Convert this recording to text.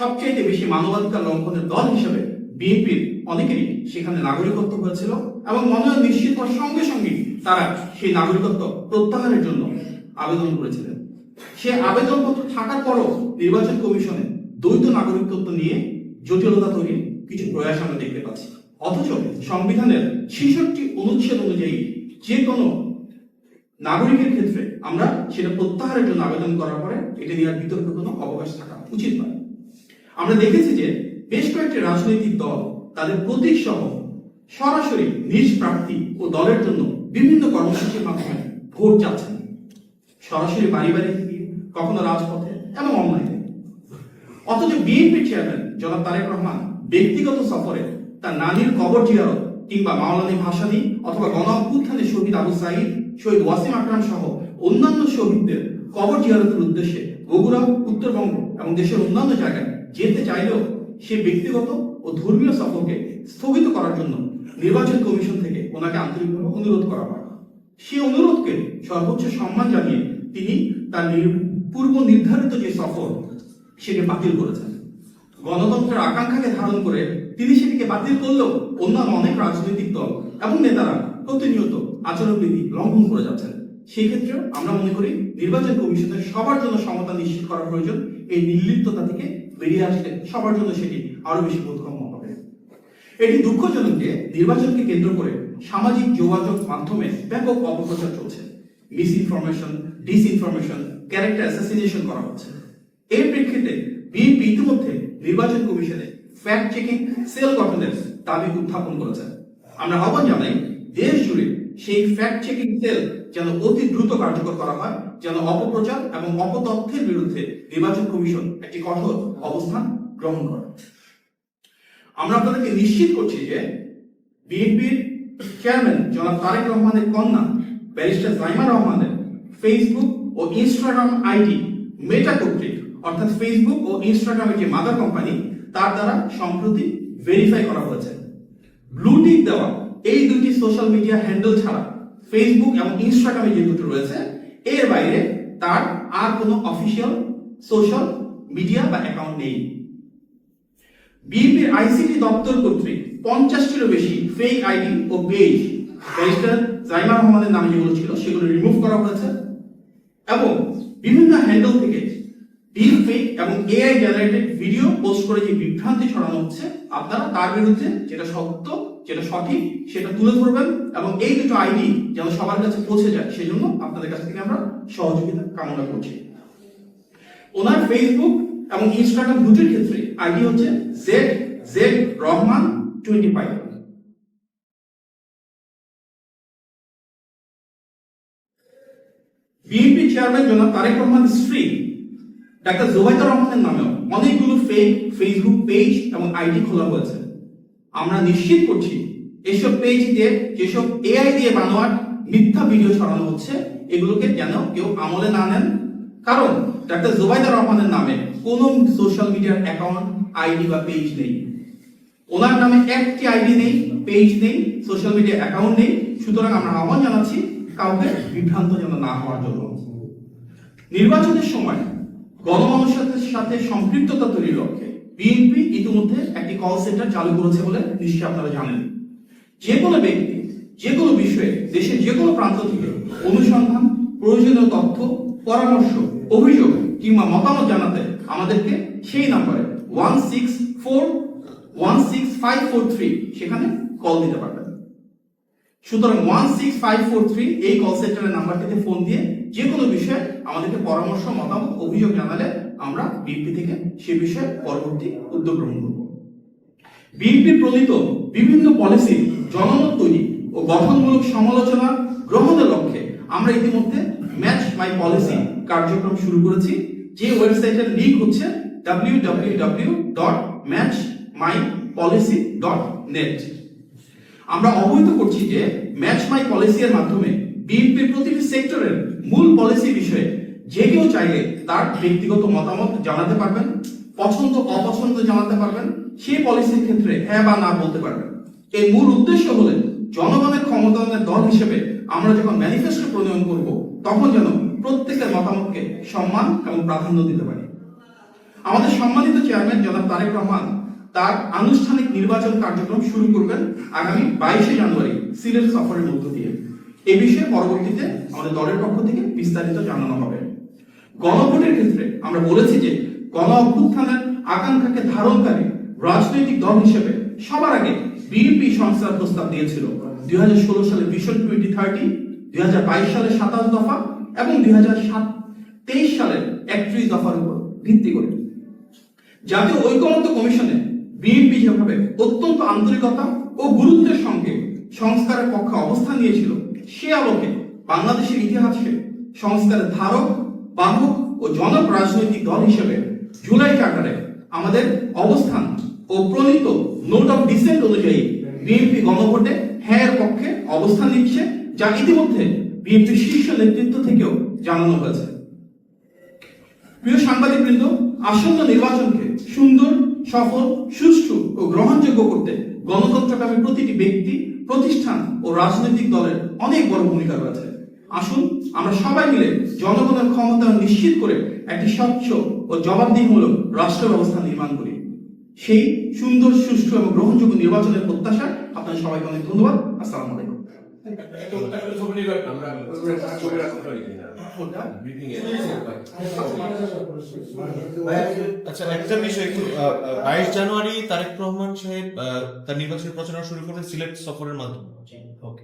সবচেয়ে বেশি মানবাধিকার লঙ্ঘনের দল হিসেবে বিএনপির অনেকেরই সেখানে নাগরিকত্ব হয়েছিল এবং মনোনয়ন নিশ্চিত হওয়ার সঙ্গে সঙ্গে তারা সেই নাগরিকত্ব প্রত্যাহারের জন্য আবেদন করেছিলেন। সে আবেদনপত্র থাকার পরও নির্বাচন কমিশনে দ্বৈত নাগরিকত্ব নিয়ে জটিলতা তৈরির কিছু প্রয়াস আমরা দেখতে পাচ্ছি। অথচ সংবিধানের 66 অনুচ্ছেদ অনুযায়ী যে কোনো নাগরিকের ক্ষেত্রে আমরা সেটা প্রত্যাহারের জন্য আবেদন করার পরে এটা নেওয়ার বিতর্কে কোনো অবকাশ থাকা উচিত নয়। আমরা দেখেছি যে বেশ কয়েকটি রাজনৈতিক দল তাদের প্রতীক সহ সরাসরি নিজ প্রার্থী ও দলের জন্য বিভিন্ন কর্মসূচির মাধ্যমে ভোট চাচ্ছেন, সরাসরি বাড়ি বাড়ি কখনো রাজপথে এবং অনলাইনে। অথচ বিএনপির চেয়ারম্যান জনাব তারেক রহমান ব্যক্তিগত সফরে তার নানির কবর জিয়ারত কিংবা মাওলানা ভাসানী অথবা গণ অভ্যুত্থানের শহীদ আবু সাঈদ, শহীদ ওয়াসিম আকরাম সহ অন্যান্য শহীদদের কবর জিয়ারতের উদ্দেশ্যে বগুড়া, উত্তরবঙ্গ এবং দেশের অন্যান্য জায়গায় যেতে চাইলেও সে ব্যক্তিগত ও ধর্মীয় সফরকে স্থগিত করার জন্য নির্বাচন কমিশন থেকে ওনাকে আন্তরিকভাবে অনুরোধ করা হয়। সেই অনুরোধকে সর্বোচ্চ সম্মান জানিয়ে তিনি তার পূর্ব নির্ধারিত যে সফর সেটি বাতিল করেছেন। গণতন্ত্রের আকাঙ্ক্ষাকে ধারণ করে তিনি সেটিকে বাতিল করলেও অন্যান্য অনেক রাজনৈতিক দল এবং নেতারা প্রতিনিয়ত আচরণবিধি লঙ্ঘন করে যাচ্ছেন। সেই ক্ষেত্রে আমরা মনে করি নির্বাচন কমিশনের সবার জন্য সমতা নিশ্চিত করা প্রয়োজন। এই নির্লিপ্ততা থেকে বেরিয়ে আসলে সবার জন্য সেটি আরো বেশি বোধগম্য হবে। এটি দুঃখজনক যে নির্বাচনকে কেন্দ্র করে সামাজিক যোগাযোগ মাধ্যমে ব্যাপক অপপ্রচার চলছে, miss information, disinformation, character assassination করা হচ্ছে। এর প্রেক্ষিতে বিএনপি ইতিমধ্যে নির্বাচন কমিশনে ফ্যাক্ট চেকিং সেল গঠনের দাবি উত্থাপন করেছে। আমরা আহ্বান জানাই দেশ জুড়ে সেই ফ্যাক্ট চেকিং সেল যেন অতি দ্রুত কার্যকর করা হয়, যেন অপপ্রচার এবং অপতথ্যের বিরুদ্ধে নির্বাচন কমিশন একটি কঠোর অবস্থান গ্রহণ করে। আমরা আপনাদেরকে নিশ্চিত করছি যে বিএনপির চেয়ারম্যান জনাব তারেক রহমানের কন্যা ব্যারিস্টার জাইমা রহমানের ফেসবুক ও ইনস্টাগ্রাম আইডি মেটা কর্তৃক অর্থাৎ ফেসবুক ও ইনস্টাগ্রামের যে মাদার কোম্পানি তার দ্বারা সম্প্রতি ভেরিফাই করা হয়েছে। ব্লু টিক দেওয়া এই দুটি সোশ্যাল মিডিয়া হ্যান্ডেল ছাড়া ফেসবুক এবং ইনস্টাগ্রামে যে দুটো রয়েছে এর বাইরে তার আর কোনো অফিসিয়াল সোশ্যাল মিডিয়া বা অ্যাকাউন্ট নেই। বিএনপির আইসিটি দপ্তর কর্তৃক 50টিরও বেশি ফেক আইডি ও পেজ ব্যারিস্টার জাইমা রহমানের নামে যেগুলো ছিল সেগুলো রিমুভ করা হয়েছে এবং বিভিন্ন হ্যান্ডেল থেকে ডিপ ফেক এবং এআই জেনারেটেড ভিডিও পোস্ট করে যে বিভ্রান্তি ছড়ানো হচ্ছে আপনারা তার বিরুদ্ধে যেটা সত্য, যেটা সঠিক সেটা তুলে ধরবেন এবং এই দুটো আইডি যেন সবার কাছে পৌঁছে যায় সেজন্য আপনাদের কাছ থেকে আমরা সহযোগিতা কামনা করছি। ওনার ফেসবুক এবং ইনস্টাগ্রাম দুটির ক্ষেত্রে আইডি হচ্ছে ZZ রহমান 25। বিএনপি চেয়ারম্যান জনাব তারেক রহমানের স্ত্রী ডাক্তার জোবাইদা রহমানের নামেও অনেকগুলো ফেক ফেসবুক পেজ এবং আইডি খোলা হয়েছে। আমরা নিশ্চিত করছি এসব পেজ দিয়ে যেসব এআই দিয়ে বানোয়াট মিথ্যা ভিডিও ছড়ানো হচ্ছে এগুলোকে যেন কেউ আমলে না নেন, কারণ ডাক্তার জোবাইদা রহমানের নামে কোনো সোশ্যাল মিডিয়ার অ্যাকাউন্ট, আইডি বা পেজ নেই। ওনার নামে একটি আইডি নেই, পেজ নেই, সোশ্যাল মিডিয়া অ্যাকাউন্ট নেই। সুতরাং আমরা আহ্বান জানাচ্ছি কাউকে বিভ্রান্ত যেন না হওয়ার জন্য। নির্বাচনের সময় গণমানুষের সাথে সম্পৃক্ততা তৈরির লক্ষ্যে বিএনপি ইতিমধ্যে একটি কল সেন্টার চালু করেছে বলে নিশ্চয়ই আপনারা জানেন। যে কোনো ব্যক্তি যে কোনো বিষয়ে দেশের যে কোনো প্রান্ত থেকে অনুসন্ধান, প্রয়োজনীয় তথ্য, পরামর্শ, অভিযোগ কিংবা মতামত জানাতে আমাদেরকে সেই নাম্বারে 164-16543 সেখানে কল দিতে পারবেন। সুতরাং 16543 এই কল সেন্টারের নাম্বারটিতে ফোন দিয়ে যে কোনো বিষয়ে আমাদেরকে পরামর্শ, মতামত, অভিযোগ জানালে আমরা বিএনপি থেকে সে বিষয়ে পরবর্তী উদ্যোগ গ্রহণ করব। বিএনপি প্রণীত বিভিন্ন পলিসি জনমত তৈরি ও গঠনমূলক সমালোচনা গ্রহণের লক্ষ্যে আমরা ইতিমধ্যে ম্যাচ মাই পলিসি কার্যক্রম শুরু করেছি, যে ওয়েবসাইটের লিংক হচ্ছে www.matchmypolicy.net। আমরা অবহিত করছি যে ম্যাচ মাই পলিসি এর মাধ্যমে বিএনপির প্রতিটি সেক্টরের মূল পলিসি বিষয়ে যে কেউ চাইলে তার ব্যক্তিগত মতামত জানাতে পারবেন, পছন্দ অপছন্দ জানাতে পারবেন, সেই পলিসির ক্ষেত্রে হ্যাঁ বা না বলতে পারবেন। এর মূল উদ্দেশ্য হলো জনগণের ক্ষমতায়নের দল হিসেবে আমরা যখন ম্যানিফেস্টো প্রণয়ন করব তখন যেন প্রত্যেকের মতামতকে সম্মান এবং প্রাধান্য দিতে পারি। আমাদের সম্মানিত চেয়ারম্যান জনাব তারেক রহমান তার আনুষ্ঠানিক নির্বাচন কার্যক্রম শুরু করবেন আগামী 22শে জানুয়ারি সিলেট সফরের মধ্য দিয়ে। এ বিষয়ে পরবর্তীতে আমাদের দলের পক্ষ থেকে বিস্তারিত জানানো হবে। গণভোটের ক্ষেত্রে আমরা বলেছি যে গণ অভ্যুত্থানের আকাঙ্ক্ষাকে ধারণকারী রাজনৈতিক দল হিসেবে সবার আগে বিএনপি সংস্কার প্রস্তাব দিয়েছিল 2016 সালে ভিশন 2030, 2022 সালে 27 দফা এবং 2023 সালের 31 দফার উপর ভিত্তি করে। জাতীয় ঐকমত্য কমিশনে বিএনপি যেভাবে অত্যন্ত আন্তরিকতা ও গুরুত্বের সঙ্গে সংস্কারের পক্ষে অবস্থান নিয়েছিল, সে আলোকে বাংলাদেশের ইতিহাসে সংস্কারের ধারক, বাহক ও জনক রাজনৈতিক দল হিসেবে জুলাই চার্টারে আমাদের অবস্থান ও প্রণীত নোট অফ ডিসেন্ট অনুযায়ী বিএনপি গণভোটে হ্যাঁ এর পক্ষে অবস্থান নিচ্ছে, যা ইতিমধ্যে বিএনপির শীর্ষ নেতৃত্ব থেকেও জানানো হয়েছে। প্রিয় সাংবাদিকবৃন্দ, আসন্ন নির্বাচনকে সুন্দর, সফল, সুষ্ঠু ও গ্রহণযোগ্য করতে গণতন্ত্রকামী প্রতিটি ব্যক্তি, প্রতিষ্ঠান ও রাজনৈতিক দলের অনেক বড় ভূমিকা রয়েছে। আসুন আমরা সবাই মিলে জনগণের ক্ষমতায়ন নিশ্চিত করে একটি স্বচ্ছ ও জবাবদিহিমূলক রাষ্ট্র ব্যবস্থা নির্মাণ করি। সেই সুন্দর, সুষ্ঠু এবং গ্রহণযোগ্য নির্বাচনের প্রত্যাশা আপনাদের সবাইকে অনেক ধন্যবাদ। আসসালামু আলাইকুম। আচ্ছা, একটা বিষয় একটু, 22 জানুয়ারি তারেক রহমান সাহেব তার নির্বাচনী প্রচারণা শুরু করবেন সিলেট সফরের মাধ্যমে। ওকে।